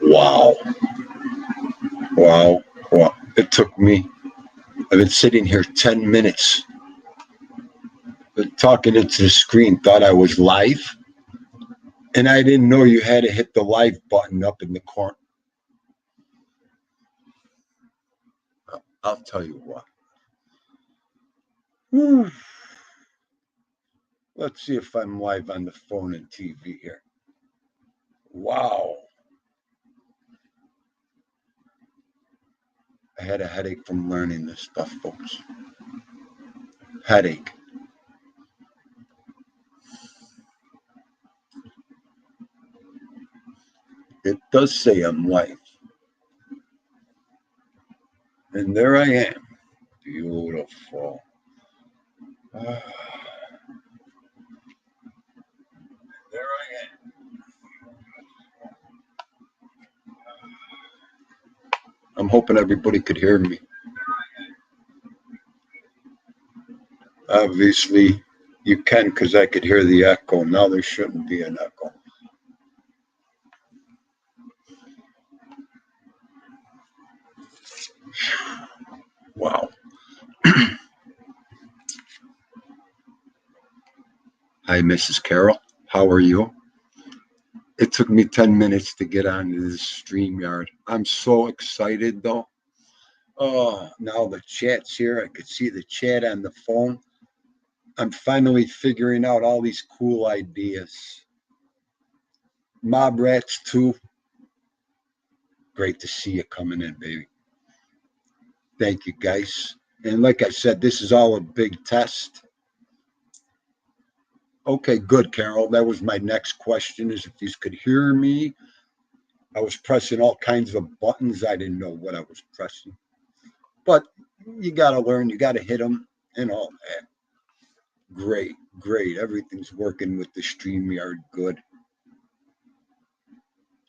Wow. Wow. Wow. It took me, I've been sitting here 10 minutes talking into the screen, thought I was live, and I didn't know you had to hit the live button up in the corner. I'll tell you what. Whew. Let's see if I'm live on the phone and TV here. Wow. I had a headache from learning this stuff, folks. Headache. It does say I'm live. And there I am. Beautiful. There I am. I'm hoping everybody could hear me. Obviously, you can because I could hear the echo. Now there shouldn't be an echo. Wow. Hi, Mrs. Carol. How are you? It took me 10 minutes to get onto this StreamYard. I'm so excited, though. Oh, now the chat's here. I could see the chat on the phone. I'm finally figuring out all these cool ideas. Mob Rats 2. Great to see you coming in, baby. Thank you, guys. And like I said, this is all a big test. Okay, good, Carol. That was my next question, is if you could hear me. I was pressing all kinds of buttons. I didn't know what I was pressing. But you got to learn. You got to hit them and all that. Great, great. Everything's working with the StreamYard good.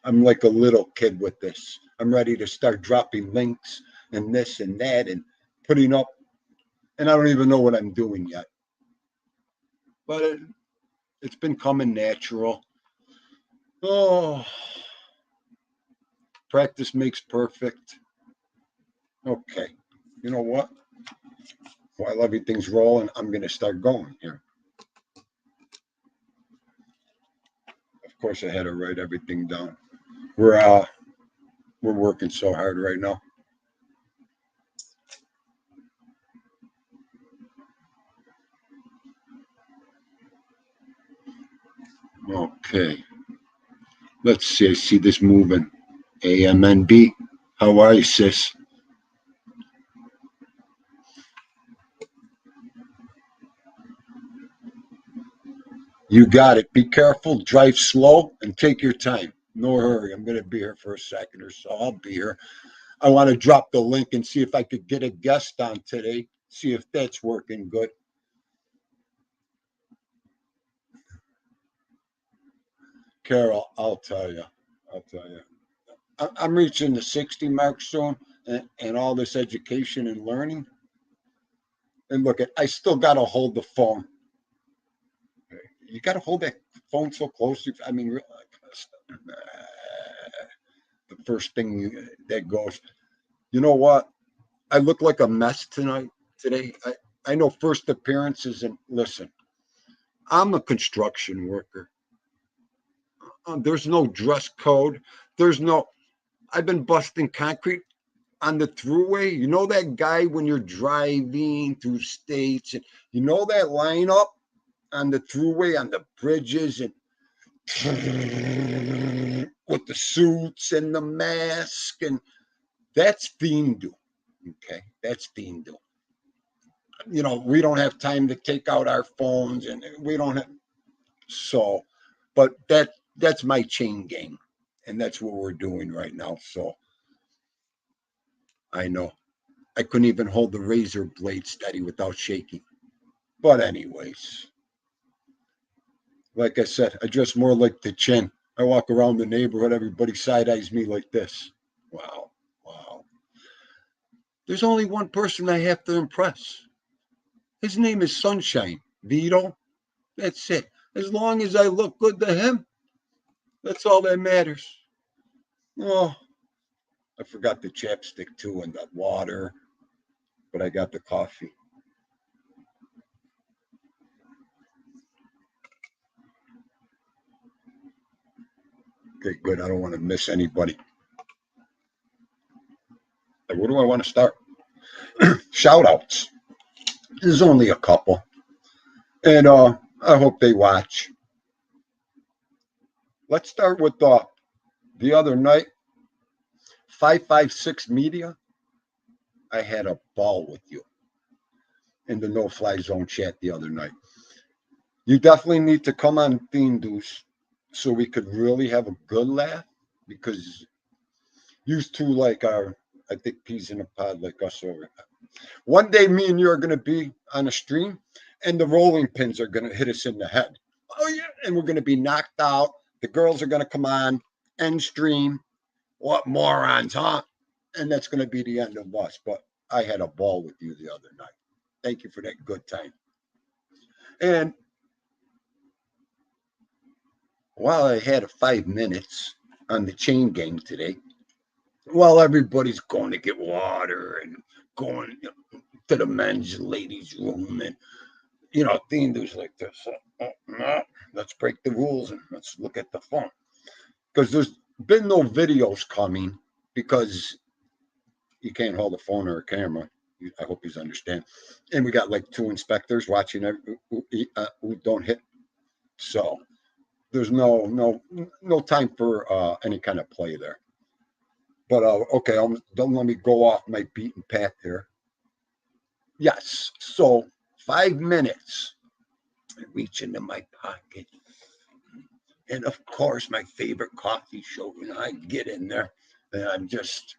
I'm like a little kid with this. I'm ready to start dropping links and this and that and putting up. And I don't even know what I'm doing yet. But it's been coming natural. Oh, practice makes perfect. Okay. You know what? While everything's rolling, I'm going to start going here. Of course, I had to write everything down. We're working so hard right now. Okay. Let's see. I see this moving. AMNB. How are you, sis? You got it. Be careful, drive slow, and take your time. No hurry. I'm going to be here for a second or so. I'll be here. I want to drop the link and see if I could get a guest on today. See if that's working good. Carol, I'll tell you. I'm reaching the 60 mark soon, and all this education and learning. And look, I still got to hold the phone. You got to hold that phone so close. I mean, the first thing that goes. You know what? I look like a mess today. I know first appearances, and listen, I'm a construction worker. There's no dress code. There's no. I've been busting concrete on the throughway. You know that guy when you're driving through states, and you know that lineup on the throughway on the bridges and with the suits and the mask, and that's Fiendu. Okay, that's Fiendu. You know, we don't have time to take out our phones, and we don't have so, but that's my chain gang, and that's what we're doing right now. So I know I couldn't even hold the razor blade steady without shaking. But anyways, like I said, I dress more like the chin. I walk around the neighborhood, everybody side eyes me like this. Wow, wow. There's only one person I have to impress. His name is Sunshine Vito. That's it. As long as I look good to him, that's all that matters. Oh, I forgot the chapstick too and the water, but I got the coffee. Okay, good. I don't want to miss anybody. Like, where do I want to start? Shout outs. There's only a couple. And I hope they watch. Let's start with the other night, 556 Media. I had a ball with you in the No Fly Zone chat the other night. You definitely need to come on Theme Deuce so we could really have a good laugh because you two like are, I think, peas in a pod like us over. One day, me and you are going to be on a stream and the rolling pins are going to hit us in the head. Oh, yeah. And we're going to be knocked out. The girls are going to come on, end stream. What morons, huh? And that's going to be the end of us. But I had a ball with you the other night. Thank you for that good time. And while I had 5 minutes on the chain gang today, while everybody's going to get water and going to the men's ladies' room and Theme Deuce like this. No, let's break the rules and let's look at the phone. Because there's been no videos coming because you can't hold a phone or a camera. I hope you understand. And we got like 2 inspectors watching who don't hit. So there's no time for any kind of play there. But okay, don't let me go off my beaten path here. Yes. So 5 minutes. I reach into my pocket. And of course, my favorite coffee show. I get in there and I'm just,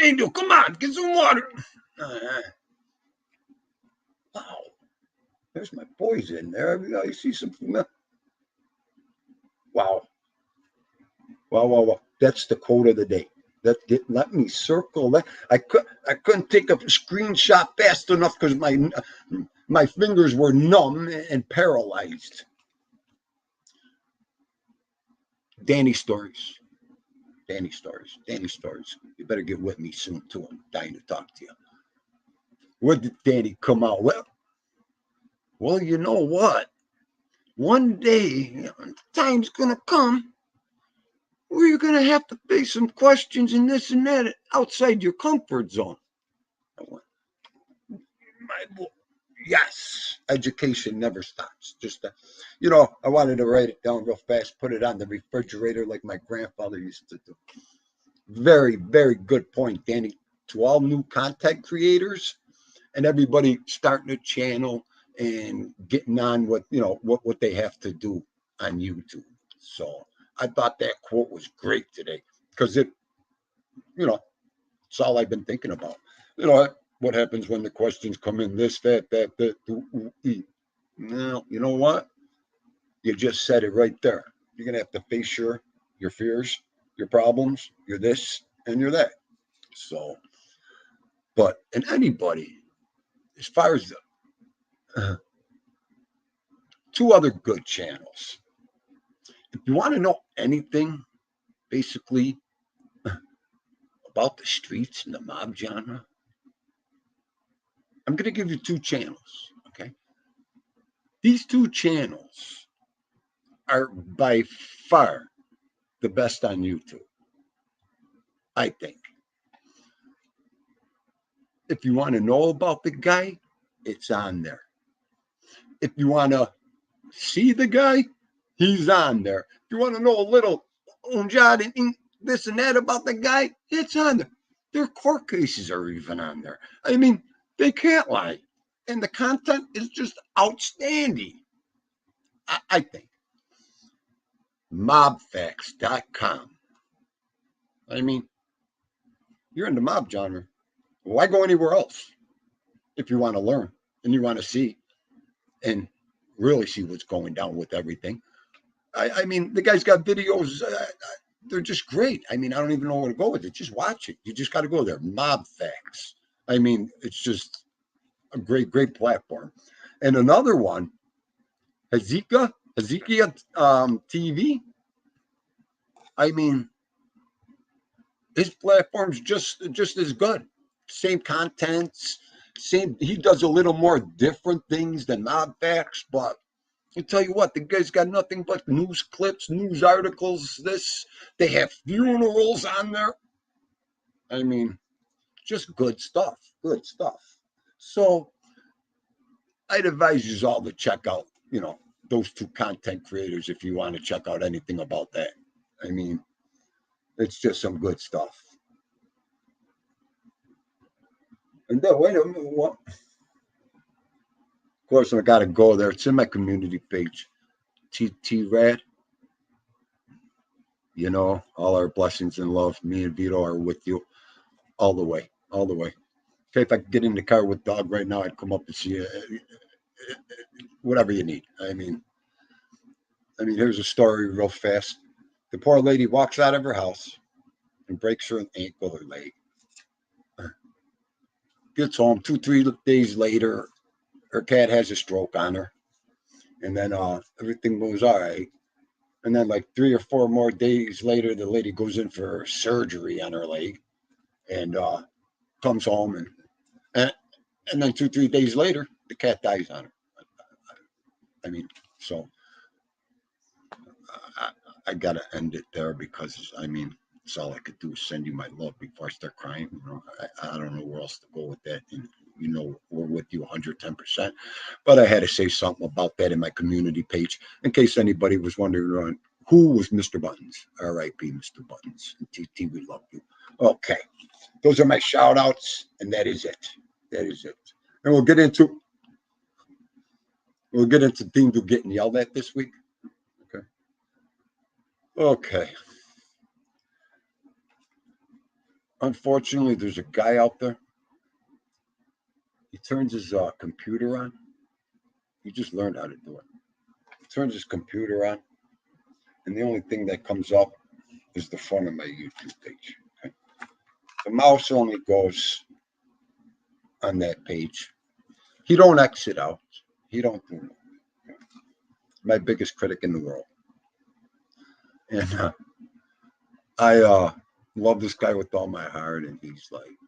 Angel, come on, get some water. Wow. There's my boys in there. You see some. Wow. Wow. That's the quote of the day. Let me circle that. I couldn't take a screenshot fast enough because my fingers were numb and paralyzed. Danny Stories. You better get with me soon too. I'm dying to talk to you. What did Danny come out with? Well, you know what? One day, time's gonna come where you're gonna have to face some questions and this and that outside your comfort zone. I went, my boy, yes, education never stops. Just I wanted to write it down real fast, put it on the refrigerator like my grandfather used to do. Very, very good point, Danny. To all new content creators and everybody starting a channel and getting on with what they have to do on YouTube. So I thought that quote was great today because it's all I've been thinking about. What happens when the questions come in this, that, Now, you know what? You just said it right there. You're gonna have to face your fears, your problems, you're this and you're that. So, but and anybody, as far as 2 other good channels. If you want to know anything, basically, about the streets and the mob genre, I'm going to give you 2 channels, okay? These 2 channels are by far the best on YouTube, I think. If you want to know about the guy, it's on there. If you want to see the guy, he's on there. If you want to know a little and this and that about the guy, it's on there. Their court cases are even on there. I mean, they can't lie. And the content is just outstanding, I think. Mobfacts.com. I mean, you're in the mob genre. Why go anywhere else if you want to learn and you want to see and really see what's going down with everything? I mean, the guy's got videos. They're just great. I mean, I don't even know where to go with it. Just watch it. You just got to go there. Mob Facts. I mean, it's just a great platform. And another one, Hazika Ezekiel TV. I mean, his platform's just as good. Same contents, same. He does a little more different things than Mob Facts, but I tell you what, the guy's got nothing but news clips, news articles. They have funerals on there. I mean, just good stuff. Good stuff. So I'd advise you all to check out, those two content creators if you want to check out anything about that. I mean, it's just some good stuff. And then, wait a minute, what? Of course, I got to go there. It's in my community page. TT Rad. All our blessings and love. Me and Vito are with you all the way. All the way. Okay, if I could get in the car with Dog right now, I'd come up and see you. Whatever you need. I mean, here's a story real fast. The poor lady walks out of her house and breaks her ankle or leg. Gets home 2-3 days later, her cat has a stroke on her, and then everything goes all right. And then like 3 or 4 more days later, the lady goes in for surgery on her leg, and comes home, and then 2-3 days later, the cat dies on her. I mean, so I gotta end it there because it's all I could do is send you my love before I start crying. I don't know where else to go with that. And we're with you 110%. But I had to say something about that in my community page in case anybody was wondering who was Mr. Buttons. R.I.P. Mr. Buttons. And TT, we love you. Okay, those are my shout outs, and that is it. That is it. And we'll get into things we're getting yelled at this week. Okay. Unfortunately, there's a guy out there. He turns his computer on. He just learned how to do it. He turns his computer on, and the only thing that comes up is the front of my YouTube page. Okay? The mouse only goes on that page. He don't exit out. He don't do it. Okay? My biggest critic in the world. And I love this guy with all my heart, and he's like,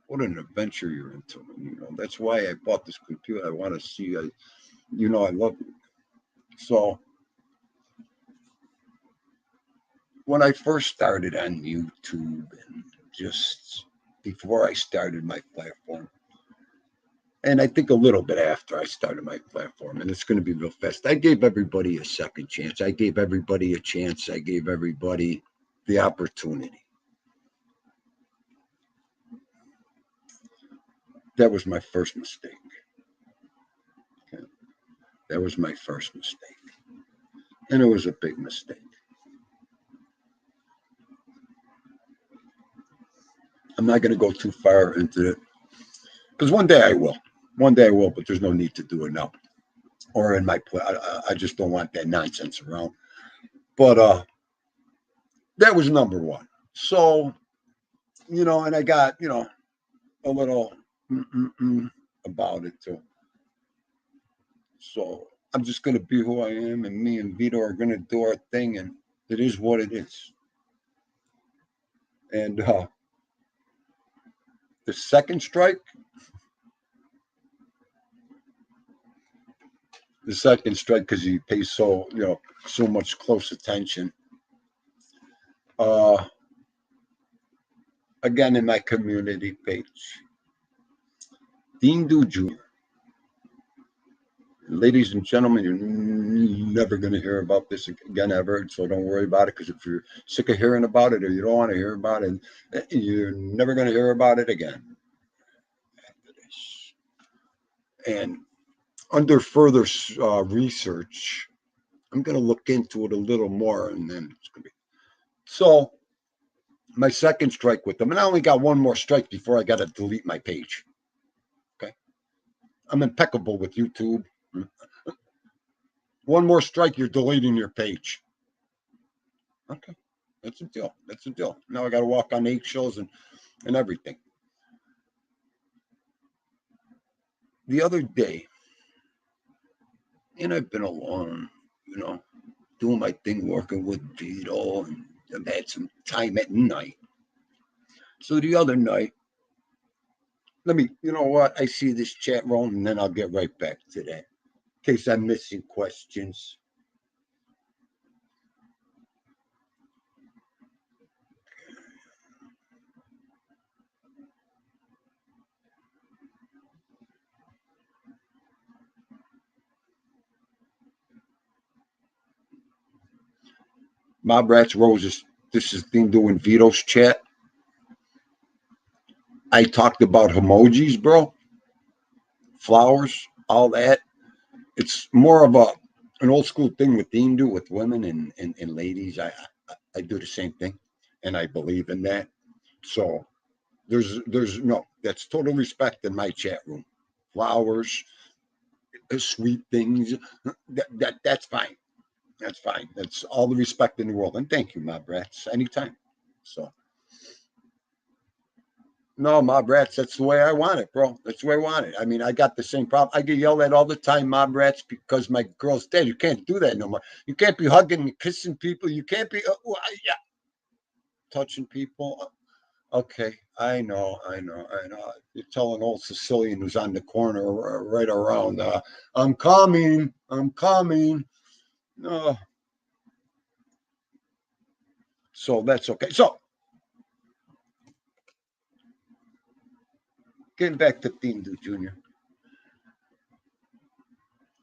what an adventure you're into. And, that's why I bought this computer. I want to see, I love you. So when I first started on YouTube, and just before I started my platform, and I think a little bit after I started my platform, and it's going to be real fast, I gave everybody a second chance. I gave everybody a chance. I gave everybody the opportunity. That was my first mistake. Okay. That was my first mistake. And it was a big mistake. I'm not going to go too far into it because one day I will. One day I will, but there's no need to do it now. Or in my I just don't want that nonsense around. But that was number one. So, and I got, a little about it too. So I'm just going to be who I am, and me and Vito are going to do our thing, and it is what it is. And the second strike, because he pays so much close attention. Again, in my community page, Dean Du Jr. Ladies and gentlemen, you're never going to hear about this again ever, so don't worry about it, because if you're sick of hearing about it or you don't want to hear about it, you're never going to hear about it again after this. And under further research, I'm going to look into it a little more, and then it's going to be. So, my second strike with them, and I only got one more strike before I got to delete my page. Okay. I'm impeccable with YouTube. One more strike, you're deleting your page. Okay. That's a deal. That's a deal. Now I got to walk on eggshells and everything. The other day, And I've been alone, you know, doing my thing, working with Vito, and I've had some time at night. So the other night, you know what? I see this chat room, and then I'll get right back to that in case I'm missing questions. Mob Rats Roses. This is thing doing Vito's chat. I talked about emojis, bro. Flowers, all that. It's more of an old school thing with Dean do with women and ladies. I do the same thing, and I believe in that. So there's no, that's total respect in my chat room. Flowers, sweet things, that's fine. That's fine. That's all the respect in the world. And thank you, my brats. Anytime. So no, mob rats, that's the way I want it, bro. That's the way I want it. I mean, I got the same problem. I get yelled at all the time, mob rats, because my girl's dead. You can't do that no more. You can't be hugging and kissing people. You can't be yeah, touching people. Okay, I know. You're telling old Sicilian who's on the corner right around, I'm coming, I'm coming. No, so that's okay. So getting back to Pindu Jr.,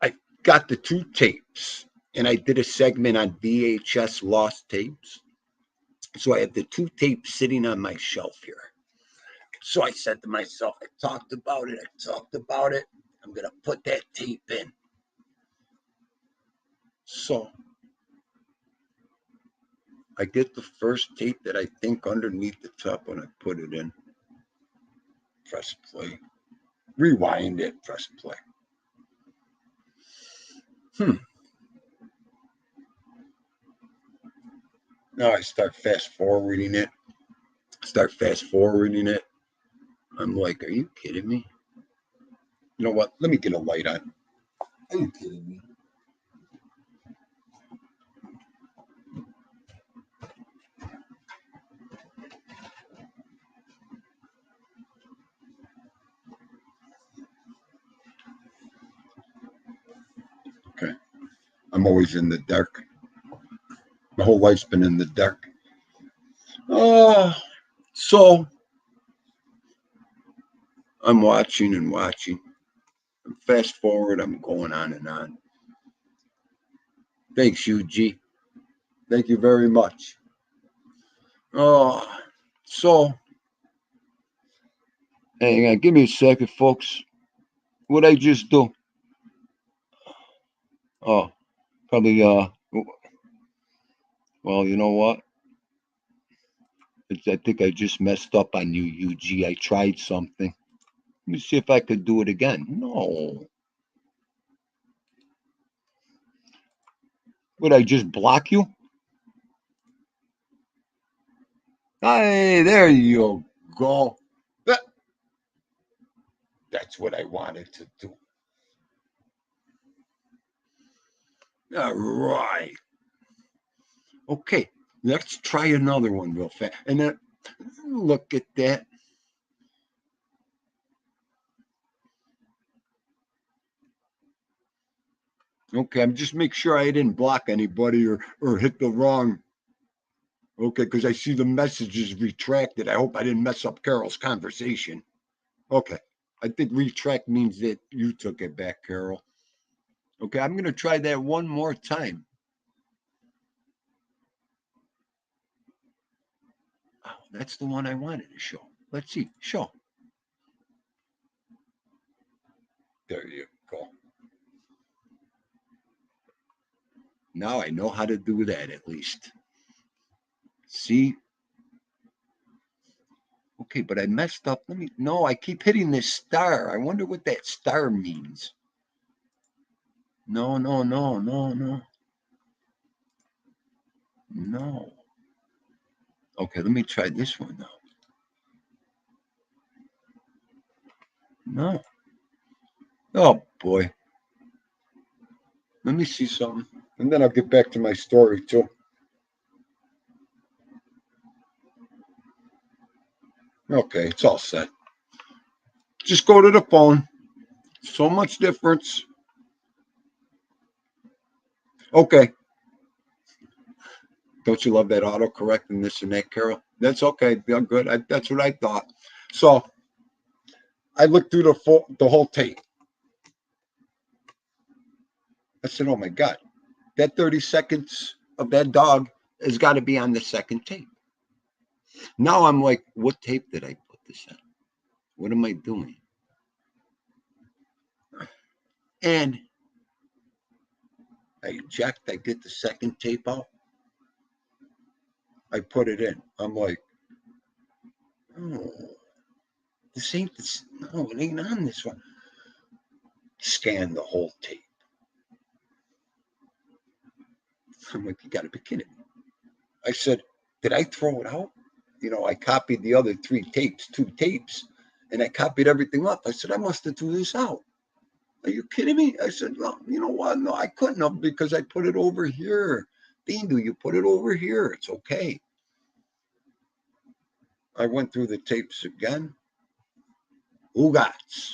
I got the two tapes and I did a segment on VHS lost tapes. So I have the two tapes sitting on my shelf here. So I said to myself, I talked about it. I'm going to put that tape in. So I get the first tape that I think underneath the top when I put it in. Press play. Rewind it, press play. Now I start fast forwarding it. I'm like, are you kidding me? You know what? Let me get a light on. Are you kidding me? Okay. I'm always in the dark. My whole life's been in the dark. Oh, so I'm watching and watching. Fast forward, I'm going on and on. Thanks, UG. Thank you very much. Oh, so hang on, give me a second, folks. What I just do? Oh, probably. Well, you know what? I think I just messed up on you, UG. I tried something. Let me see if I could do it again. No. Would I just block you? Hey, there you go. That's what I wanted to do. All right. Okay. Let's try another one real fast. And then look at that. Okay, I'm just make sure I didn't block anybody or hit the wrong. Okay, because I see the message is retracted. I hope I didn't mess up Carol's conversation. Okay, I think retract means that you took it back, Carol. Okay, I'm gonna try that one more time. Oh, that's the one I wanted to show. Let's see. Show. There you go. Now I know how to do that at least. See? Okay, but I messed up. Let me. No, I keep hitting this star. I wonder what that star means. No, no, no, no, no, no. Okay, let me try this one now. No. Oh boy. Let me see something. And then I'll get back to my story too. Okay, it's all set. Just go to the phone. So much difference. Okay. Don't you love that autocorrect and this and that, Carol? That's okay. I'm good. That's what I thought. So I looked through the whole tape. I said, oh my God, that 30 seconds of that dog has got to be on the second tape. Now I'm like, what tape did I put this on? What am I doing? And I eject, I get the second tape out. I put it in. I'm like, oh, this ain't this. No, it ain't on this one. Scan the whole tape. I'm like, you got to be kidding me. I said, did I throw it out? You know, I copied the other two tapes, and I copied everything up. I said, I must have threw this out. Are you kidding me? I said, no, you know what? No, I couldn't have because I put it over here. Dindu, you put it over here. It's okay. I went through the tapes again. Ugats.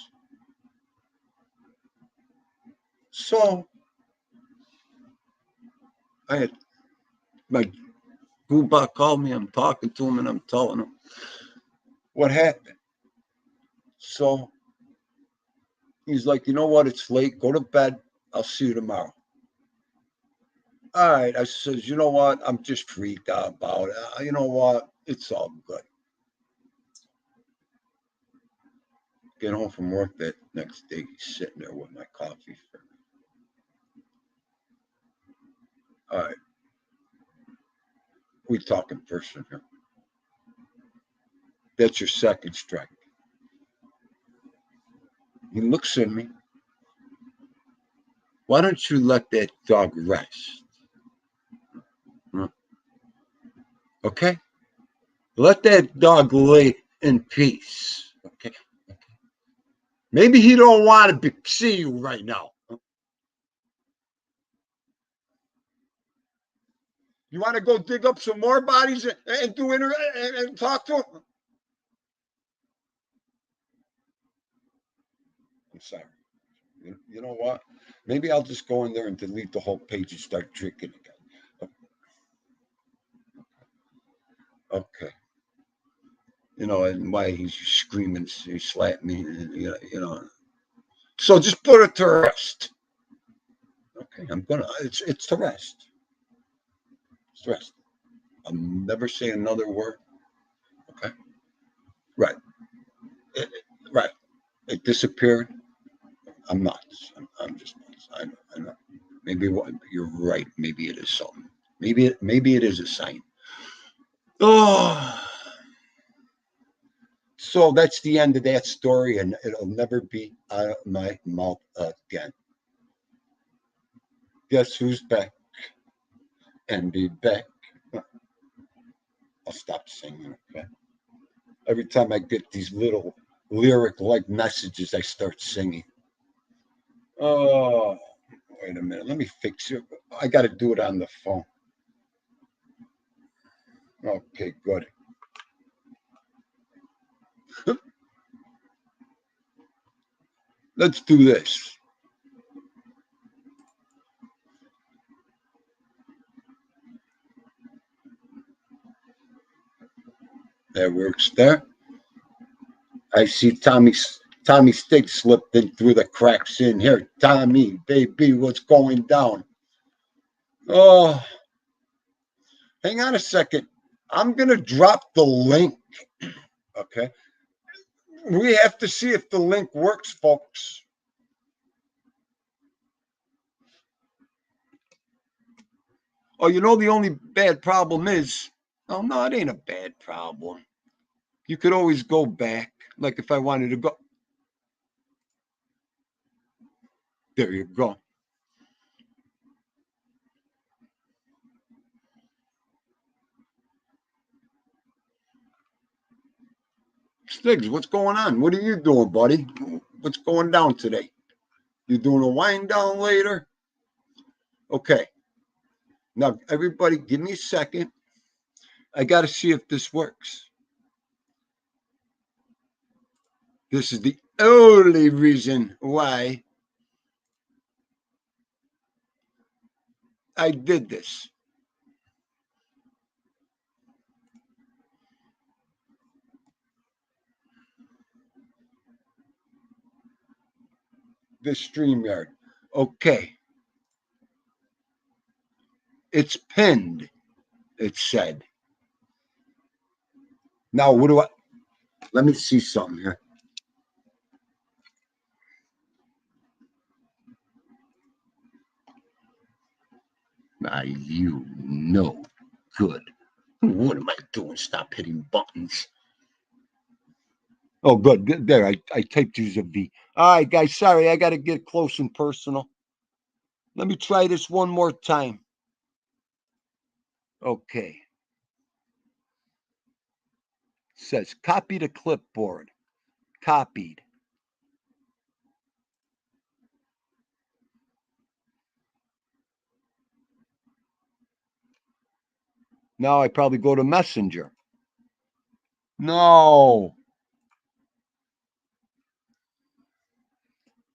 So I had my Goobah called me. I'm talking to him and I'm telling him what happened. So he's like, you know what? It's late. Go to bed. I'll see you tomorrow. All right. I says, you know what? I'm just freaked out about it. You know what? It's all good. Get home from work that next day. He's sitting there with my coffee for me. All right. We talking person here. That's your second strike. He looks at me. Why don't you let that dog rest? Okay? Let that dog lay in peace. Okay? Maybe he don't want to see you right now. You want to go dig up some more bodies and do and talk to him? I'm sorry. You know what? Maybe I'll just go in there and delete the whole page and start drinking again. Okay. You know, and why he's screaming, he slapped me, you know. So just put it to rest. Okay, it's to rest. It's to rest. I'll never say another word. Okay. Right. Right. It disappeared. I'm nuts. I'm just nuts. I know. Maybe you're right. Maybe it is something. Maybe it is a sign. Oh, so that's the end of that story, and it'll never be out of my mouth again. Guess who's back and be back? I'll stop singing. Okay. Every time I get these little lyric-like messages, I start singing. Oh, wait a minute. Let me fix it. I got to do it on the phone. Okay, good. Let's do this. That works there. I see Tommy Stick slipped in through the cracks in here. Tommy, baby, what's going down? Oh, hang on a second. I'm gonna drop the link. Okay. We have to see if the link works, folks. Oh, you know the only bad problem is, oh no, it ain't a bad problem. You could always go back. Like if I wanted to go. There you go. Stiggs, what's going on? What are you doing, buddy? What's going down today? You doing a wind down later? Okay. Now, everybody, give me a second. I got to see if this works. This is the only reason why I did this. The StreamYard. Okay. It's pinned, it said. Now, what do I? Let me see something here. You know good. What am I doing? Stop hitting buttons. Oh, good. There, I typed use a V. All right, guys. Sorry, I got to get close and personal. Let me try this one more time. Okay. It says copy to clipboard. Copied. Now I probably go to Messenger. No.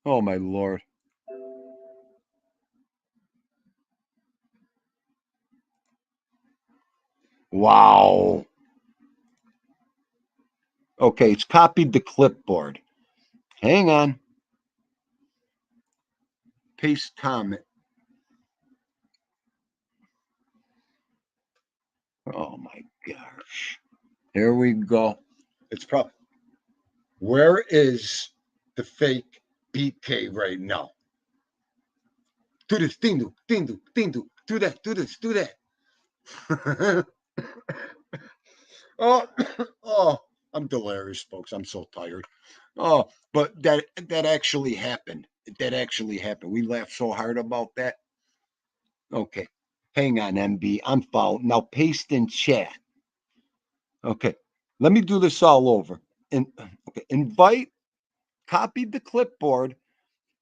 Oh, my Lord. Wow. Okay, it's copied to clipboard. Hang on. Paste comment. Oh, my gosh. Here we go. It's probably. Where is the fake BK right now? Do this, do that, do this, do that. Oh, oh, I'm delirious, folks. I'm so tired. Oh, but that actually happened. That actually happened. We laughed so hard about that. Okay, hang on, MB. I'm following now. Paste in chat. Okay, let me do this all over. And okay, invite. Copy the clipboard.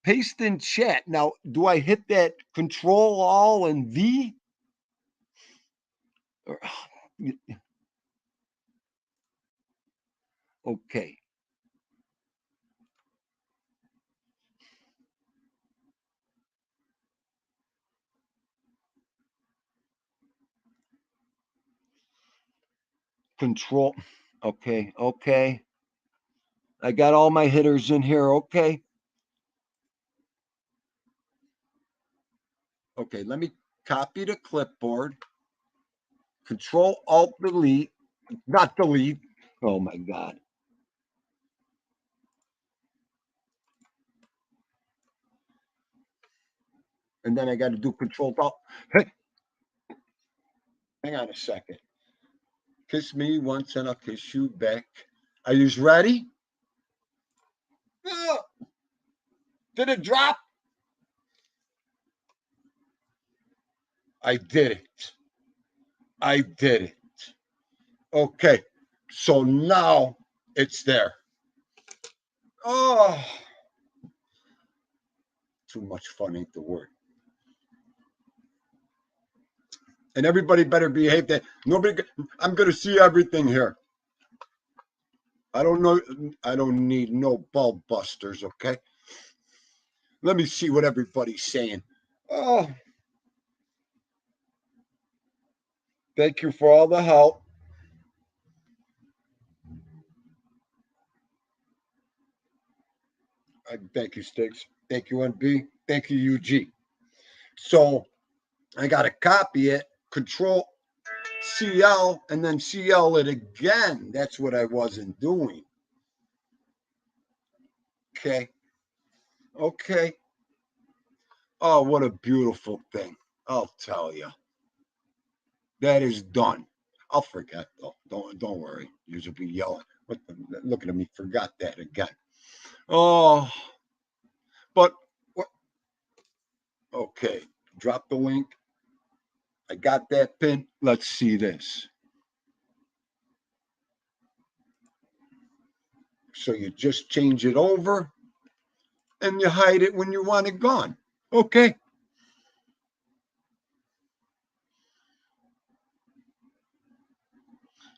Paste in chat. Now, do I hit that Control All and V? Okay. Control. Okay. Okay. I got all my hitters in here. Okay. Okay. Let me copy the clipboard. Control Alt Delete. Not delete. Oh my God. And then I got to do Control Alt. Hey, hang on a second. Kiss me once and I'll kiss you back. Are you ready? Did it drop? I did it. I did it. Okay. So now it's there. Oh, too much fun ain't the word. And everybody better behave. That nobody. I'm gonna see everything here. I don't know. I don't need no bulb busters. Okay. Let me see what everybody's saying. Oh, thank you for all the help. Thank you, Sticks. Thank you, NB. Thank you, UG. So I got to copy it, Control CL, and then CL it again. That's what I wasn't doing. Okay. Okay. Oh, what a beautiful thing. I'll tell you. That is done. I'll forget though. Don't worry. You'll be yelling. What the, looking at me, forgot that again. Oh, but what? Okay. Drop the link. I got that pin. Let's see this. So you just change it over and you hide it when you want it gone. Okay.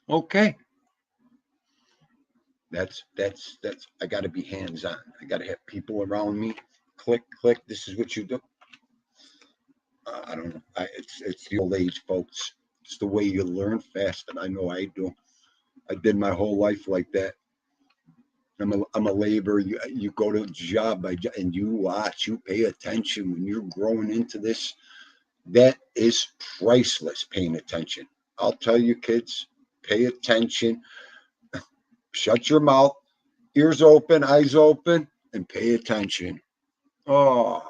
Okay. That's I got to be hands on. I got to have people around me. Click, click. This is what you do. I don't know. It's the old age, folks. It's the way you learn fast, and I know I do. I did my whole life like that. I'm a laborer. You go to a job and you watch, you pay attention when you're growing into this. That is priceless. Paying attention. I'll tell you, kids, pay attention. Shut your mouth, ears open, eyes open, and pay attention. Oh,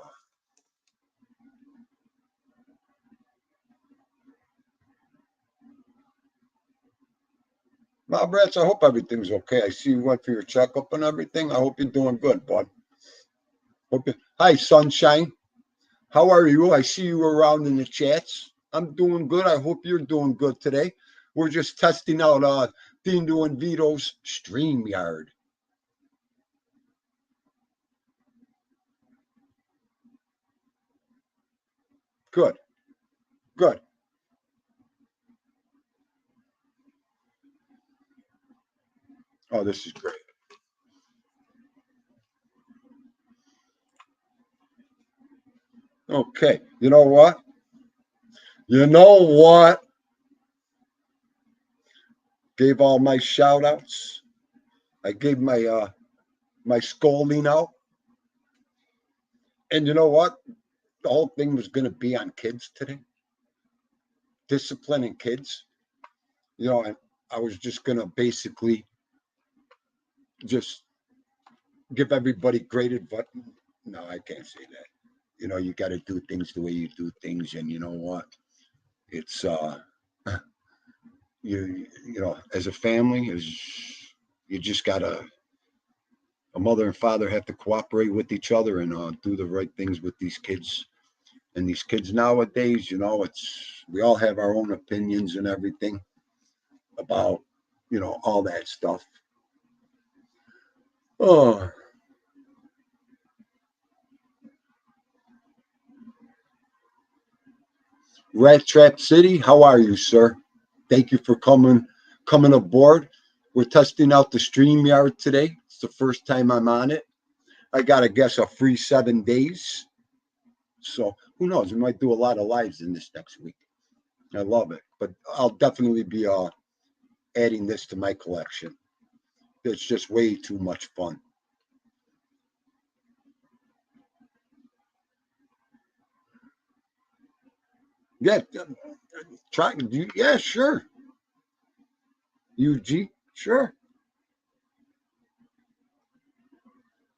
well, Brett, I hope everything's okay. I see you went for your checkup and everything. I hope you're doing good, bud. Hi, sunshine. How are you? I see you around in the chats. I'm doing good. I hope you're doing good today. We're just testing out Dino and Vito's StreamYard. Good, good. Oh, this is great. Okay. You know what? You know what? Gave all my shout outs. I gave my scolding out. And you know what? The whole thing was going to be on kids today, disciplining kids. And I was just going to basically just give everybody great advice. No, I can't say that. You got to do things the way you do things. And you know what? It's, as a family, you just got to, a mother and father have to cooperate with each other and do the right things with these kids. And these kids nowadays, we all have our own opinions and everything about, all that stuff. Oh, Rat Trap City, how are you, sir? Thank you for coming aboard. We're testing out the StreamYard today. It's the first time I'm on it. I got, I guess, a free 7 days. So who knows? We might do a lot of lives in this next week. I love it. But I'll definitely be adding this to my collection. It's just way too much fun. Yeah, try. Yeah, sure. UG, sure.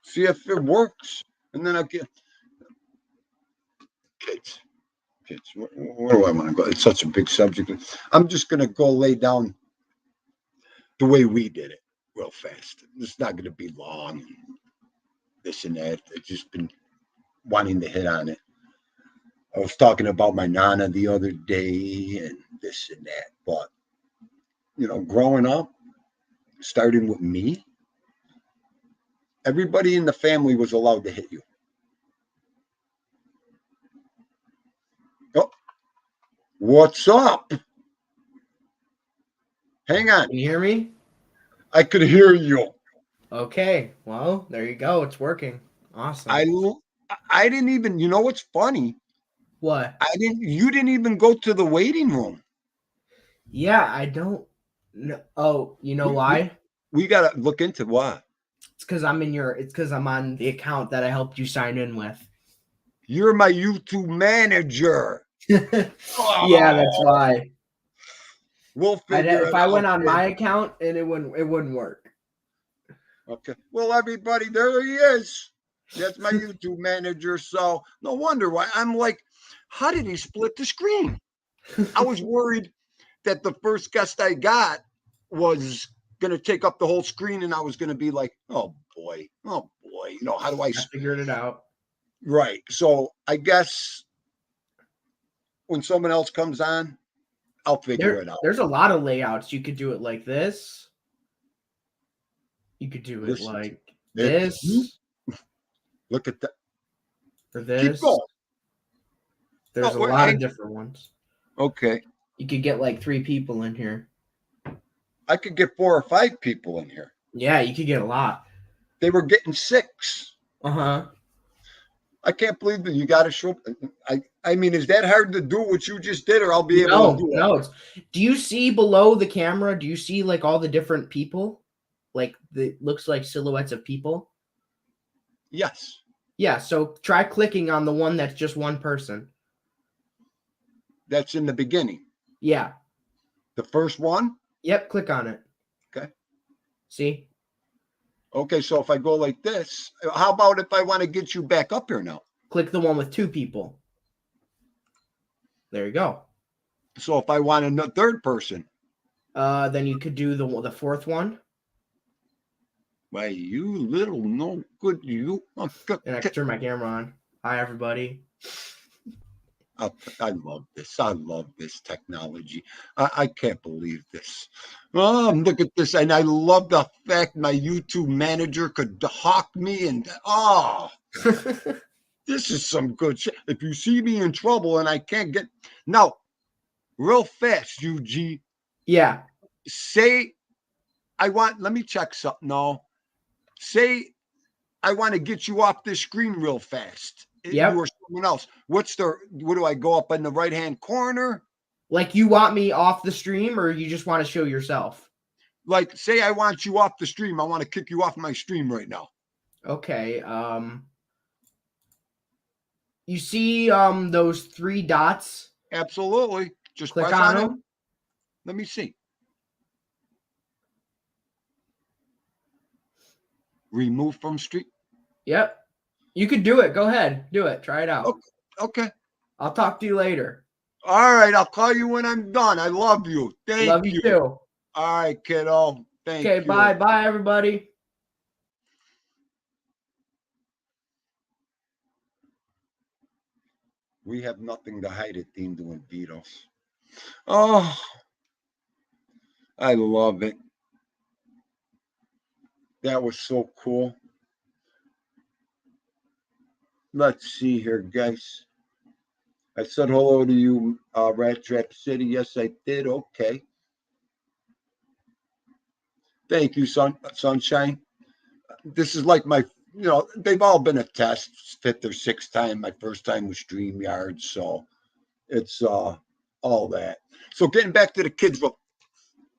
See if it works, and then I'll get kids. Kids. Where do I want to go? It's such a big subject. I'm just gonna go lay down the way we did it real fast. It's not gonna be long. This and that. I've just been wanting to hit on it. I was talking about my nana the other day and this and that. But growing up, starting with me, everybody in the family was allowed to hit you. Oh, what's up? Hang on. Can you hear me? I could hear you. Okay. Well, there you go. It's working. Awesome. I I didn't even. You know what's funny? What? I didn't. You didn't even go to the waiting room. Yeah, I don't know. Oh, you know We we, why? we gotta look into why. It's because I'm on the account that I helped you sign in with. You're my YouTube manager. Yeah, that's Oh, why. we'll figure If it I out, went on kid. my account and it wouldn't work. Okay. Well, everybody, there he is. That's my YouTube manager. So no wonder why I'm like, how did he split the screen? I was worried that the first guest I got was going to take up the whole screen, and I was going to be like, oh boy, oh boy, how do I? I figured it out. Right. So I guess when someone else comes on, I'll figure it out. There's a lot of layouts. You could do it like this. You could do it This like it's you. this Look at that. or Keep this. going. There's Oh, a lot of different ones. okay. You could get like 3 people in here. I could get 4 or 5 people in here. Yeah, you could get a lot. They were getting 6. Uh-huh. I can't believe that you got to show. I mean, is that hard to do what you just did, or I'll be able to do it? No. Do you see below the camera? Do you see like all the different people? Like the looks like silhouettes of people. Yes. Yeah. So try clicking on the one that's just one person. That's in the beginning. Yeah. The first one. Yep. Click on it. Okay. See? Okay. So if I go like this, how about if I want to get you back up here now? Click the one with 2 people. There you go. So if I want a third person, Then you could do the 4th one. why, you little no good, you. And I can turn my camera on. Hi, everybody. I love this. I love this technology. I can't believe this. Oh, look at this. And I love the fact my YouTube manager could hawk me and this is some good shit. If you see me in trouble and I can't get now, real fast, UG. Yeah. Say let me check something. No. Say I want to get you off this screen real fast. Yep. You or someone else. What do I go up in the right-hand corner? Like you want me off the stream or you just want to show yourself? Like, say I want you off the stream. I want to kick you off my stream right now. Okay. You see those 3 dots? Absolutely. Just Click press on on it. them. Let me see. Remove from stream. Yep. You could do it. Go ahead. Do it. Try it out. Okay. I'll talk to you later. All right. I'll call you when I'm done. I love you. Thank you. Love you too. All right, kiddo. Thank you. Okay, bye. Bye, everybody. We have nothing to hide at Dean doing Beatles. Oh, I love it. That was so cool. Let's see here, guys. I said hello to you, Rat Trap City. Yes, I did. Okay. Thank you, Sunshine. This is like they've all been a test, 5th or 6th time. My first time was StreamYard, so it's all that. So getting back to the kids, well,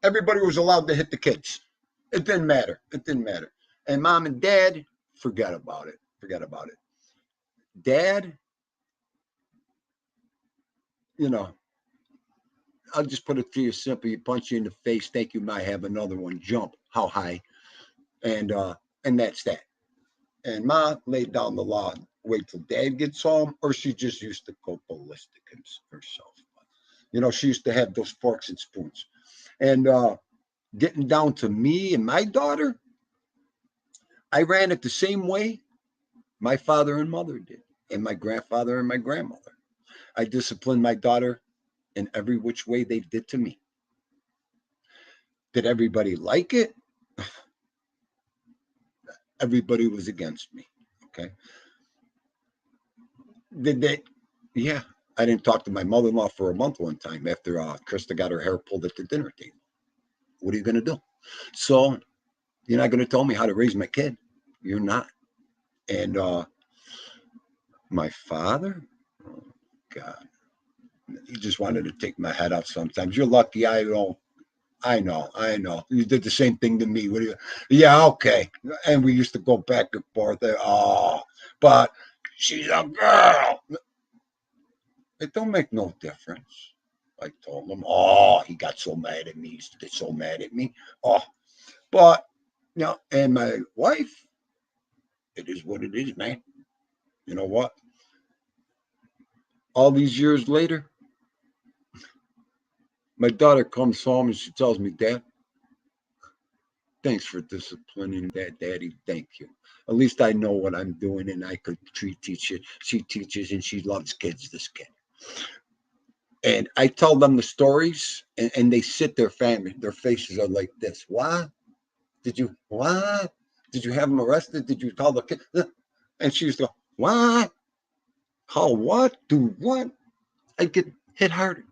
everybody was allowed to hit the kids. It didn't matter. And mom and dad, forget about it. Dad, I'll just put it to you simple. You punch you in the face, think you might have another one jump. How high? And that's that. And Ma laid down the law. Wait till Dad gets home, or she just used to go ballistic herself. She used to have those forks and spoons. And getting down to me and my daughter, I ran it the same way my father and mother did, and my grandfather and my grandmother. I disciplined my daughter in every which way they did to me. Did everybody like it? Everybody was against me. Okay. Did they? Yeah. I didn't talk to my mother-in-law for a month one time after Krista got her hair pulled at the dinner table. What are you going to do? So you're not going to tell me how to raise my kid. You're not. And my father, oh God, he just wanted to take my head off sometimes. You're lucky I don't. I know. You did the same thing to me. What do you? Yeah, okay. And we used to go back and forth. But she's a girl. It don't make no difference. I told him. Oh, he got so mad at me. He used to get so mad at me. Oh, but and my wife, it is what it is, man. You know what? All these years later, my daughter comes home and she tells me, Dad, thanks for disciplining that, Daddy. Thank you. At least I know what I'm doing and I could teach it. She teaches and she loves kids, this kid. And I tell them the stories and they sit there, family. Their faces are like this. What? Did you have him arrested? Did you call the kid? And she used to go, what? Call what? Do what? I get hit harder.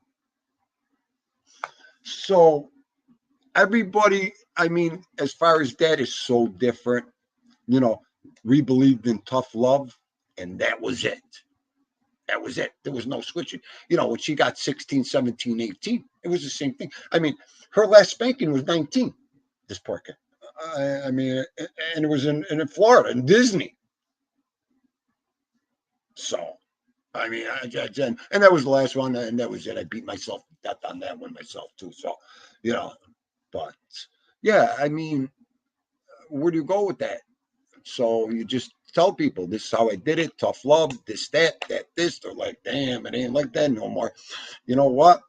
So everybody, I mean, as far as that is so different, you know, we believed in tough love, and that was it. That was it. There was no switching. You know, when she got 16, 17, 18, it was the same thing. I mean, her last spanking was 19, this poor kid. I mean, and it was in Florida, in Disney. So, I mean, and that was the last one, and that was it. I beat myself to death on that one myself, too. So, you know, but yeah, I mean, where do you go with that? So you just tell people this is how I did it, tough love, this, that, this. They're like, damn, it ain't like that no more. You know what?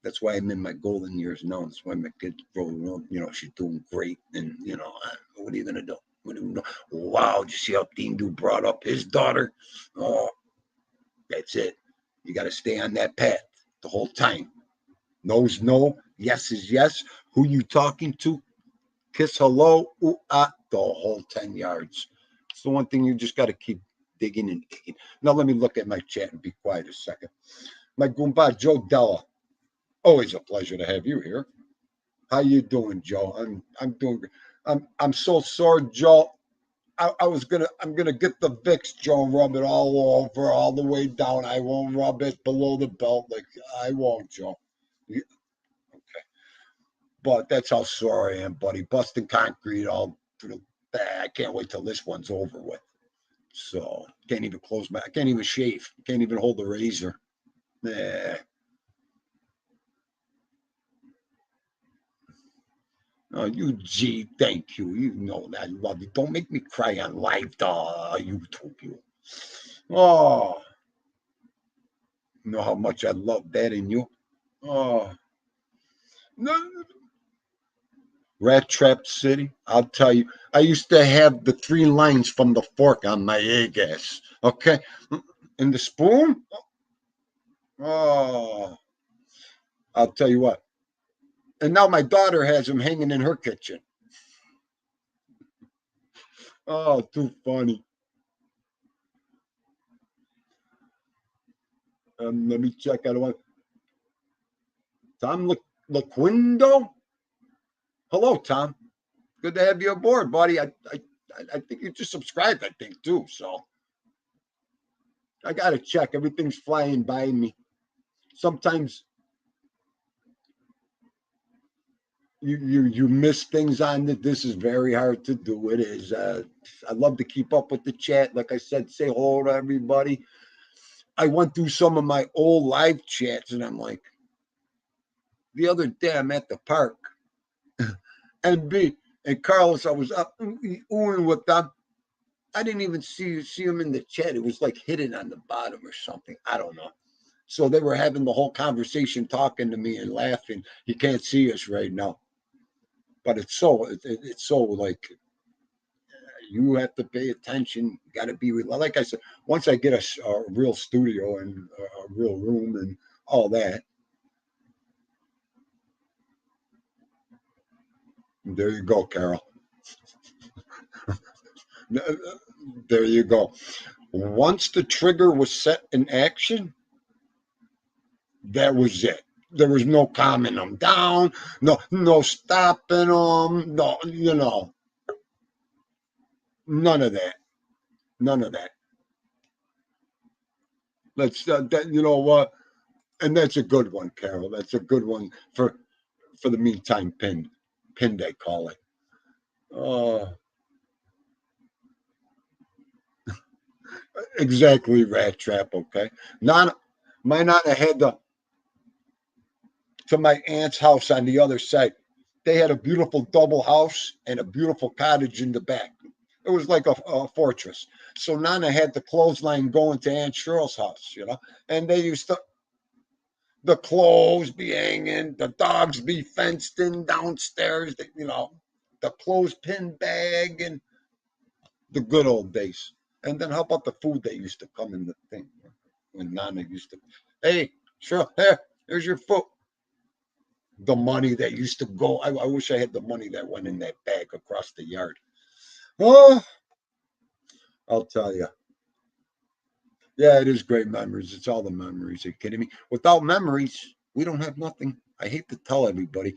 That's why I'm in my golden years now. That's why my kid's growing up. You know, she's doing great. And, you know, what are you going to do? What do you know? Wow, did you see how Dean Du brought up his daughter? Oh, that's it. You got to stay on that path the whole time. No is no, yes is yes. Who you talking to? Kiss hello, ooh, ah, the whole 10 yards. It's the one thing you just got to keep digging and digging. Now, let me look at my chat and be quiet a second. My Goomba, Joe Della. Always a pleasure to have you here. How you doing, Joe? I'm doing. I'm so sore, Joe. I'm gonna get the Vicks, Joe, and rub it all over, all the way down. I won't rub it below the belt, like I won't, Joe. Okay, but that's how sore I am, buddy. Busting concrete all through. I can't wait till this one's over with. So can't even close my. I can't even shave. Can't even hold the razor. Nah. Oh, you G, thank you. You know that I love you. Don't make me cry on live, YouTube. You. Oh, you know how much I love that in you. Oh, no, Rat Trap City. I'll tell you. I used to have the 3 lines from the fork on my egg ass. Okay, and the spoon. Oh, I'll tell you what. And now my daughter has them hanging in her kitchen. Oh, too funny. Let me check out one. Tom Laquindo. Hello, Tom. Good to have you aboard, buddy. I think you just subscribed, I think, too. So I got to check. Everything's flying by me. Sometimes you miss things on it. This is very hard to do. It is. I love to keep up with the chat. Like I said, say hello to everybody. I went through some of my old live chats, and I'm like, the other day I'm at the park, and B and Carlos, I was up oohing with them. I didn't even see him in the chat. It was like hidden on the bottom or something. I don't know. So they were having the whole conversation, talking to me and laughing. You can't see us right now, but it's so like you have to pay attention. You got to be like I said. Once I get a real studio and a real room and all that, there you go, Carol. There you go. Once the trigger was set in action, that was it. There was no calming them down, no stopping them, no, none of that, none of that. Let's that you know what, and that's a good one, Carol. That's a good one for the meantime. Pin they call it. Oh, exactly, rat trap. Okay, Nana, my Nana had to my aunt's house on the other side. They had a beautiful double house and a beautiful cottage in the back. It was like a fortress. So Nana had the clothesline going to Aunt Cheryl's house, and they used to the clothes be hanging, the dogs be fenced in downstairs, the clothespin bag and the good old days. And then how about the food that used to come in the thing when Nana used to, hey, sure, here's your food. The money that used to go. I wish I had the money that went in that bag across the yard. Oh, I'll tell you. Yeah, it is great memories. It's all the memories. Are you kidding me? Without memories, we don't have nothing. I hate to tell everybody,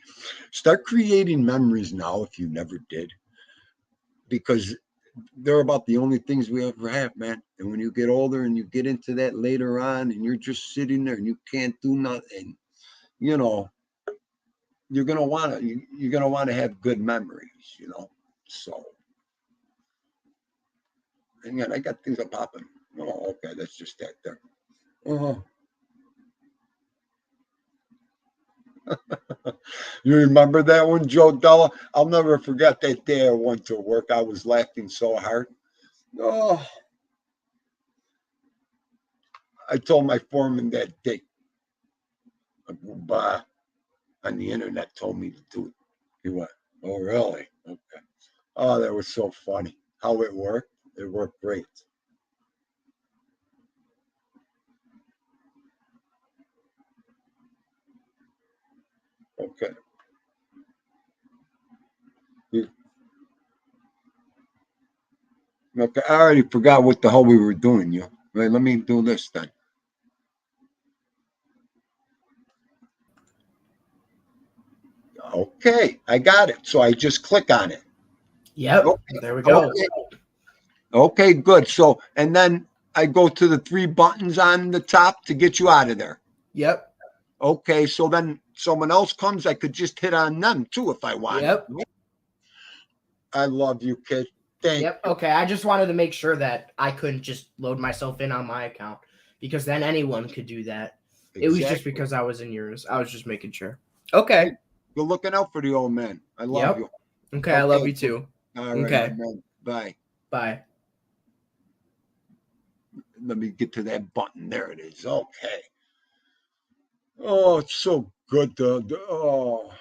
start creating memories now if you never did, because they're about the only things we ever have, man. And when you get older and you get into that later on, and you're just sitting there and you can't do nothing, you know, you're gonna want to have good memories, you know. So, and yet I got things are popping. Oh, okay, that's just that there. Oh, you remember that one, Joe Della? I'll never forget that day I went to work. I was laughing so hard. Oh, I told my foreman that day, bah, on the internet told me to do it. He went, "Oh, really? Okay." Oh, that was so funny. How it worked. It worked great. Okay. You- Okay. I already forgot what the hell we were doing, you. Right, let me do this then. Okay, I got it. So I just click on it. Yep. Okay. There we go. Okay. Okay, good. So, and then I go to the three buttons on the top to get you out of there. Yep. Okay, so then someone else comes, I could just hit on them too if I wanted. Yep. I love you, kid. Thank Yep. you. Okay. I just wanted to make sure that I couldn't just load myself in on my account because then anyone could do that. It was just Exactly. because I was in yours. I was just making sure. Okay. Hey, you're looking out for the old man. I love Yep. you. Okay. I love Okay. you too. All right, my Okay. man. Bye. Bye. Let me get to that button. There it is. Okay. Oh, it's so good oh,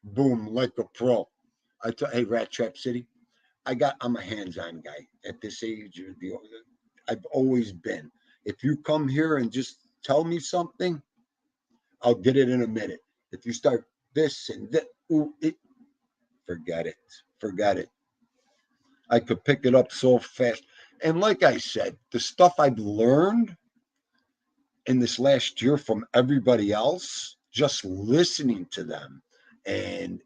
boom, like a pro. Hey, Rat Trap City. I'm a hands-on guy at this age. I've always been. If you come here and just tell me something, I'll get it in a minute. If you start this and that, forget it. Forget it. I could pick it up so fast. And like I said, the stuff I've learned in this last year from everybody else, just listening to them and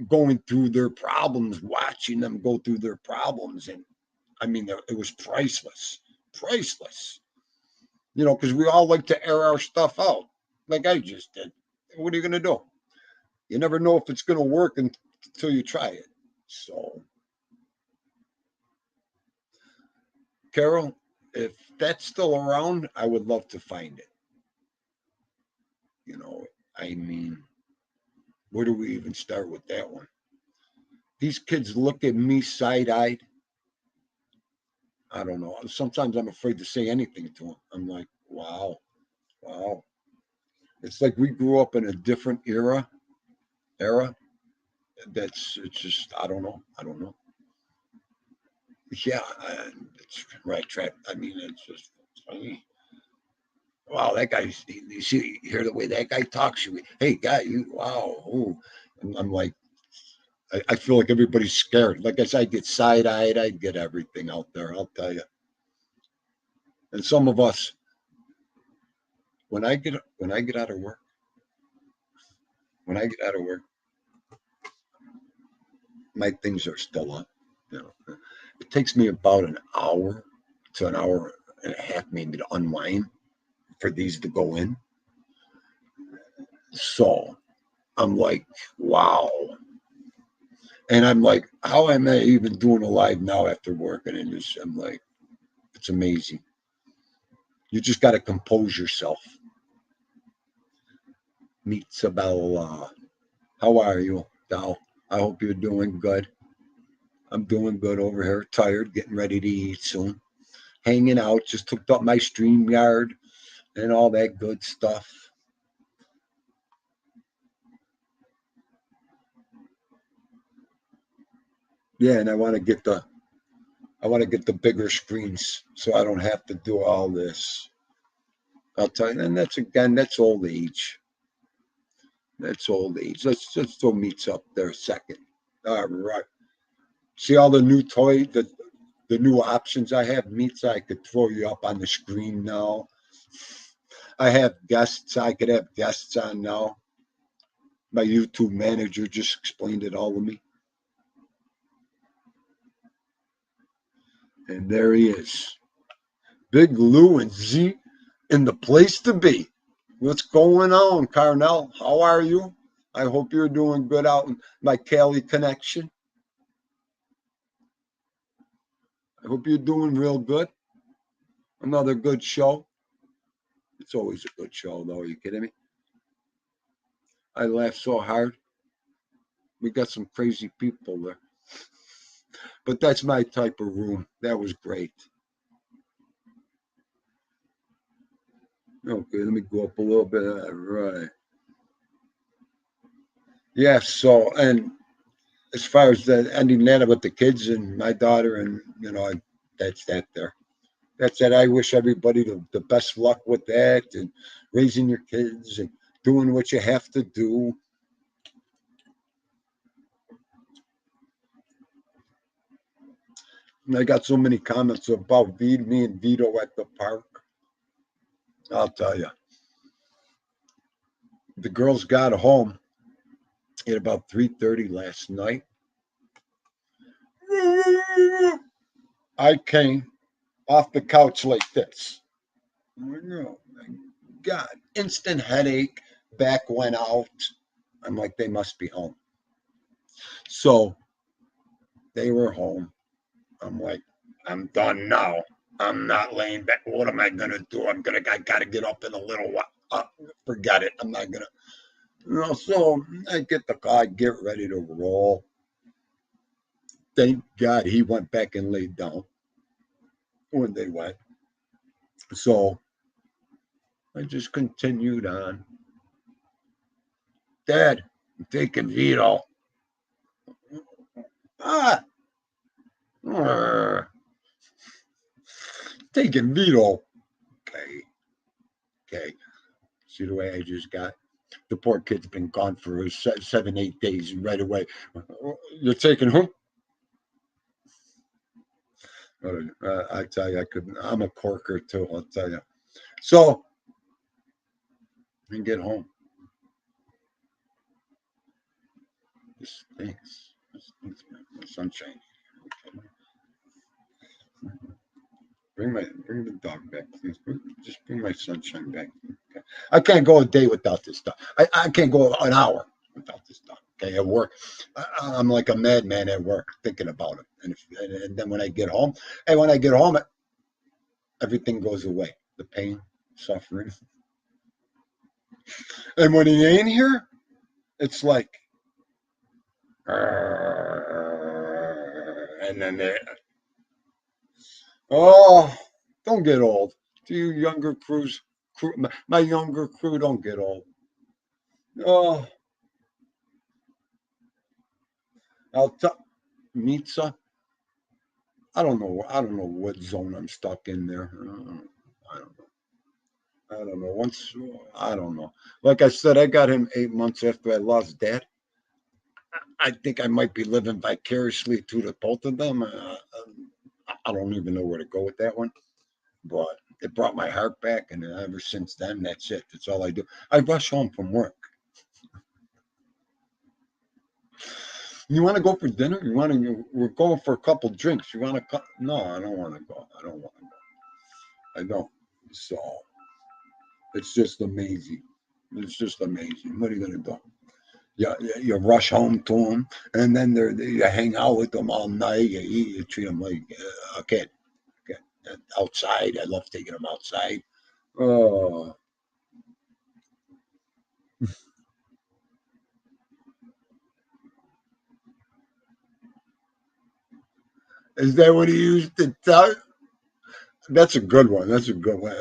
going through their problems, watching them go through their problems. And I mean, it was priceless, priceless, you know, because we all like to air our stuff out like I just did. What are you going to do? You never know if it's going to work until you try it. So, Carol, if that's still around, I would love to find it. You know, I mean, where do we even start with that one? These kids look at me side eyed. I don't know. Sometimes I'm afraid to say anything to them. I'm like, wow, wow. It's like we grew up in a different era. It's just, I don't know. I don't know. Yeah, it's right track. I mean, it's just funny. Wow, that guy, you see, hear the way that guy talks. Hey, guy, wow. Ooh. I'm like, I feel like everybody's scared. Like I said, I get side eyed. I get everything out there. I'll tell you. And some of us, when I get out of work, when I get out of work, my things are still up. You know, it takes me about an hour to an hour and a half maybe to unwind for these to go in. So I'm like, wow. And I'm like, how am I even doing alive now after working in this? I'm like, it's amazing. You just got to compose yourself. Meet Sabella. How are you, Dal? I hope you're doing good. I'm doing good over here. Tired, getting ready to eat soon. Hanging out, just hooked up my stream yard and all that good stuff. Yeah, and I want to get the bigger screens so I don't have to do all this. I'll tell you, and that's old age. That's old age. Let's throw meets up there a second. All right. See all the new the new options I have meets I could throw you up on the screen now. I have guests. I could have guests on now. My YouTube manager just explained it all to me. And there he is. Big Lou and Z in the place to be. What's going on, Carnell? How are you? I hope you're doing good out in my Cali connection. I hope you're doing real good. Another good show. It's always a good show, though. Are you kidding me? I laugh so hard. We got some crazy people there. But that's my type of room. That was great. Okay, let me go up a little bit. Right. Yeah, so, and as far as the ending that with the kids and my daughter, and, that's that there. That's it. I wish everybody the best luck with that and raising your kids and doing what you have to do. And I got so many comments about me and Vito at the park. I'll tell you. The girls got home at about 3:30 last night. I came off the couch like this. Oh my God. Instant headache. Back went out. I'm like, they must be home. So they were home. I'm like, I'm done now. I'm not laying back. What am I gonna do? I gotta get up in a little while. Forget it. I'm not gonna. So I get the car, get ready to roll. Thank God he went back and laid down when they went. So I just continued on. Dad, I'm taking Vito. Ah, taking Vito. Okay, okay. See the way I just got? The poor kid's been gone for 7, 8 days right away. You're taking who? I tell you, I'm a corker too. I'll tell you. So, and get home. This stinks. My sunshine. Bring the dog back, please. Just bring my sunshine back. Okay. I can't go a day without this dog. I can't go an hour without this dog. Okay, at work, I'm like a madman at work thinking about it. And then when I get home, everything goes away. The pain, suffering. And when he ain't here, it's like, and then oh, don't get old. To you younger my younger crew, don't get old. Oh, I'll tell Mitza. I don't know. I don't know what zone I'm stuck in there. I don't know. I don't know. I don't know. Like I said, I got him 8 months after I lost Dad. I think I might be living vicariously through the both of them. I don't even know where to go with that one. But it brought my heart back, and ever since then, that's it. That's all I do. I rush home from work. You want to go for dinner? We're going for a couple drinks. You want to? No, I don't want to go. I don't want to go. I don't. So it's just amazing. It's just amazing. What are you gonna do? You rush home to them, and then you hang out with them all night. You treat them like a kid. Okay. Outside, I love taking them outside. Oh, is that what he used to tell? That's a good one. That's a good one.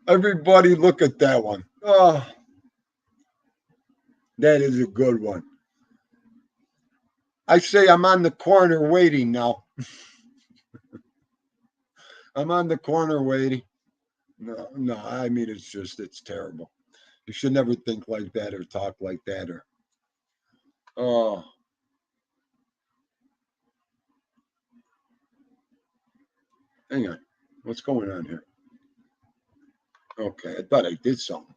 Everybody, look at that one. Oh, that is a good one. I say I'm on the corner waiting now. I'm on the corner waiting. No, no, I mean it's terrible. You should never think like that or talk like that or oh, hang on. What's going on here? Okay, I thought I did something.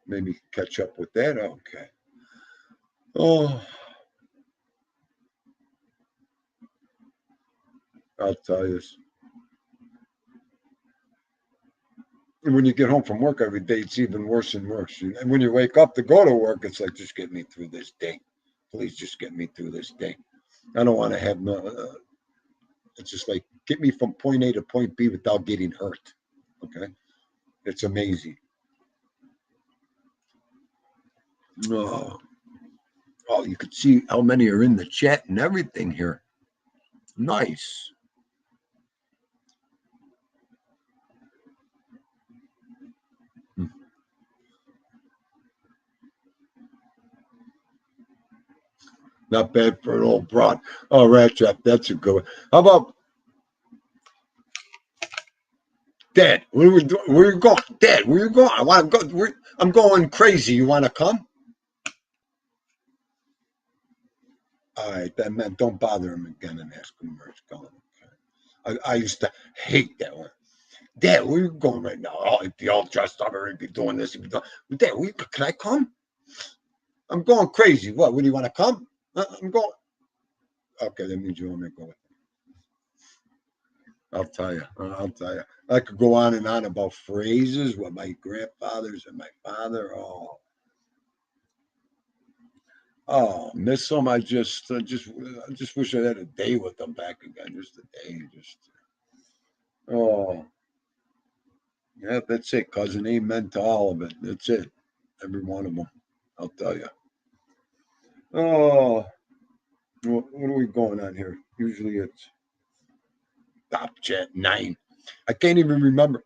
Maybe catch up with that. Okay. Oh, I'll tell you. When you get home from work every day, it's even worse and worse. And when you wake up to go to work, it's like, just get me through this day. Please just get me through this day. I don't want to have no. It's just like, get me from point A to point B without getting hurt. Okay, it's amazing. Oh, oh, you could see how many are in the chat and everything here. Nice. Hmm. Not bad for an old broad. Oh, rat trap. That's a good one. How about Dad? Where we do, where you going? Dad, where you going? I want to go. I'm going crazy. You want to come? All right, then man, don't bother him again and ask him where he's going. I used to hate that one. Dad, where you going right now? Oh, he'd be all dressed up, or he'd be doing this. He'd be doing. Dad, can I come? I'm going crazy. What? Would you want to come? I'm going. Okay, that means you want me to go with. I'll tell you. I'll tell you. I could go on and on about phrases with my grandfathers and my father. Miss them. I just wish I had a day with them back again. Just a day. Just. Oh, yeah. That's it, cousin. Amen to all of it. That's it. Every one of them. I'll tell you. Oh, what are we going on here? Usually it's Top Chat 9. I can't even remember.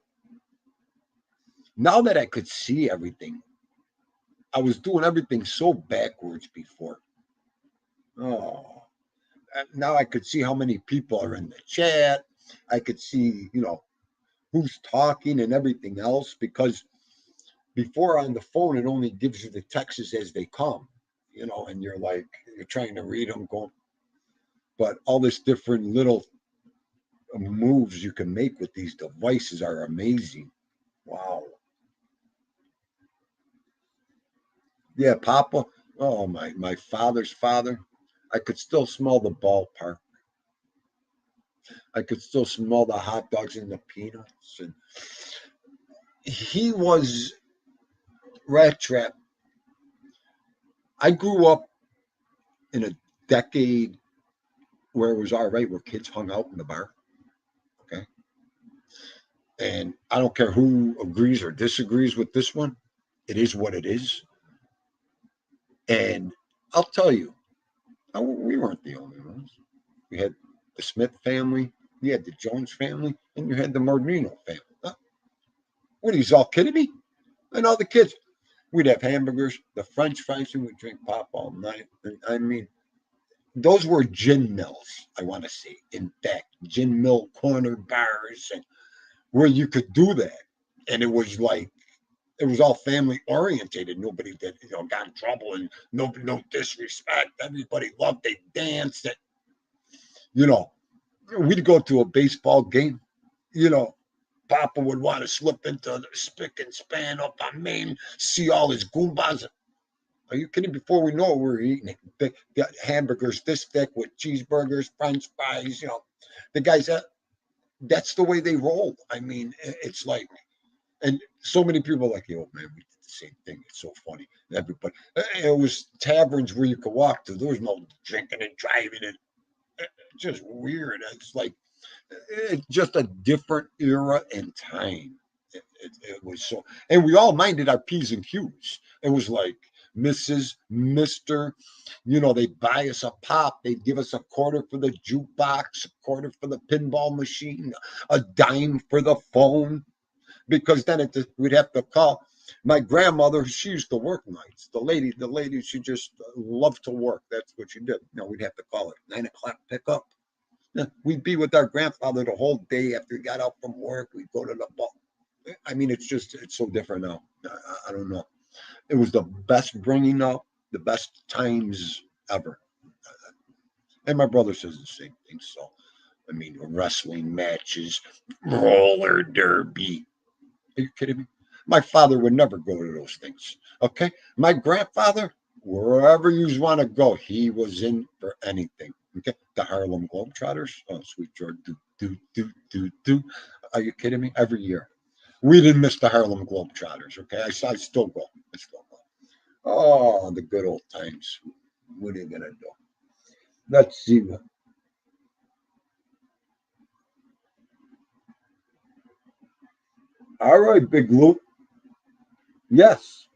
Now that I could see everything, I was doing everything so backwards before. Oh, now I could see how many people are in the chat. I could see, who's talking and everything else, because before on the phone, it only gives you the texts as they come, and you're trying to read them, going, but all this different little moves you can make with these devices are amazing. Wow. Yeah, Papa. Oh, my father's father. I could still smell the ballpark. I could still smell the hot dogs and the peanuts. And he was rat trap. I grew up in a decade where it was all right, where kids hung out in the bar. Okay. And I don't care who agrees or disagrees with this one. It is what it is. And I'll tell you, we weren't the only ones. We had the Smith family, you had the Jones family, and you had the Marino family. Huh? What are you all kidding me? And all the kids, we'd have hamburgers, the French fries, and we'd drink pop all night. And I mean, those were gin mills, I want to say. In fact, gin mill corner bars, and where you could do that. And it was all family orientated. Nobody did, got in trouble, and no disrespect. Everybody loved, they danced. You know, we'd go to a baseball game, you know, Papa would want to slip into the spick and span up on Main, see all his Goombas. Are you kidding? Before we know it, we're eating it. Got hamburgers this thick with cheeseburgers, French fries. The guys that's the way they rolled. I mean, it's like, and so many people are like, yo, man, we did the same thing. It's so funny. And everybody, it was taverns where you could walk to. There was no drinking and driving, and just weird. It's like, it's just a different era and time. It was so, and we all minded our P's and Q's. It was like Mrs., Mr., they'd buy us a pop, they'd give us a quarter for the jukebox, a quarter for the pinball machine, a dime for the phone, because then we'd have to call. My grandmother, she used to work nights. The lady, she just loved to work. That's what she did. We'd have to call it 9 o'clock pickup. We'd be with our grandfather the whole day after he got out from work. We'd go to the ball. I mean, it's so different now. I don't know. It was the best bringing up, the best times ever. And my brother says the same thing. So, I mean, wrestling matches, roller derby. Are you kidding me? My father would never go to those things. Okay. My grandfather, wherever you want to go, he was in for anything. Okay. The Harlem Globetrotters. Oh, sweet George. Do. Are you kidding me? Every year. We didn't miss the Harlem Globetrotters. Okay. I still go. I still go. Oh, the good old times. What are you going to do? Let's see. All right, Big Lou. Yes.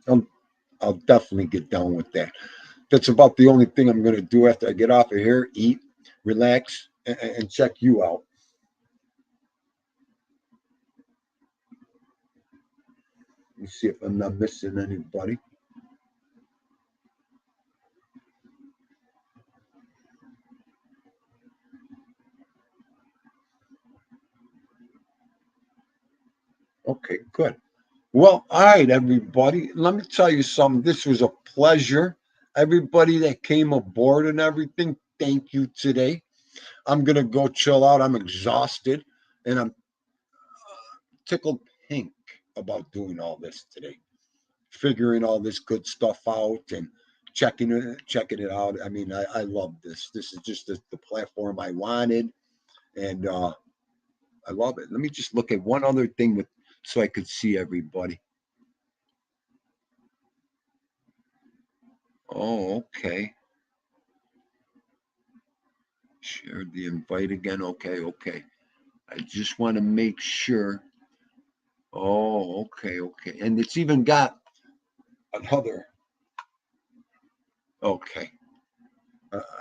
I'm, I'll definitely get down with that. That's about the only thing I'm going to do after I get off of here, eat, relax, and check you out. Let me see if I'm not missing anybody. Okay, good. Well, all right, everybody. Let me tell you something. This was a pleasure. Everybody that came aboard and everything, thank you today. I'm going to go chill out. I'm exhausted and I'm tickled pink about doing all this today, figuring all this good stuff out and checking it out. I mean, I love this. This is just the platform I wanted, and I love it. Let me just look at one other thing with so I could see everybody. Oh, okay. Share the invite again. Okay, okay. I just want to make sure. Oh, okay, okay. And it's even got another. Okay.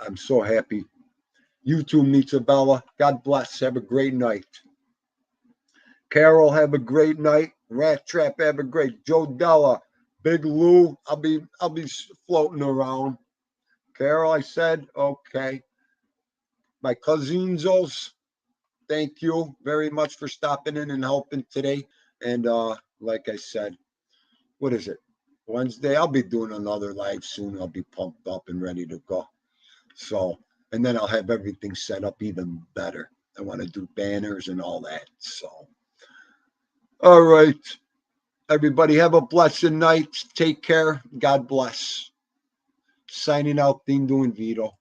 I'm so happy. You too, Mitzabella. God bless. Have a great night. Carol, have a great night. Rat Trap, have a great. Joe Della, Big Lou. I'll be floating around. Carol, I said, okay. My cousinsos, thank you very much for stopping in and helping today. And like I said, what is it? Wednesday. I'll be doing another live soon. I'll be pumped up and ready to go. So, and then I'll have everything set up even better. I want to do banners and all that. So, all right. Everybody have a blessed night. Take care. God bless. Signing out, Theme doing Vito.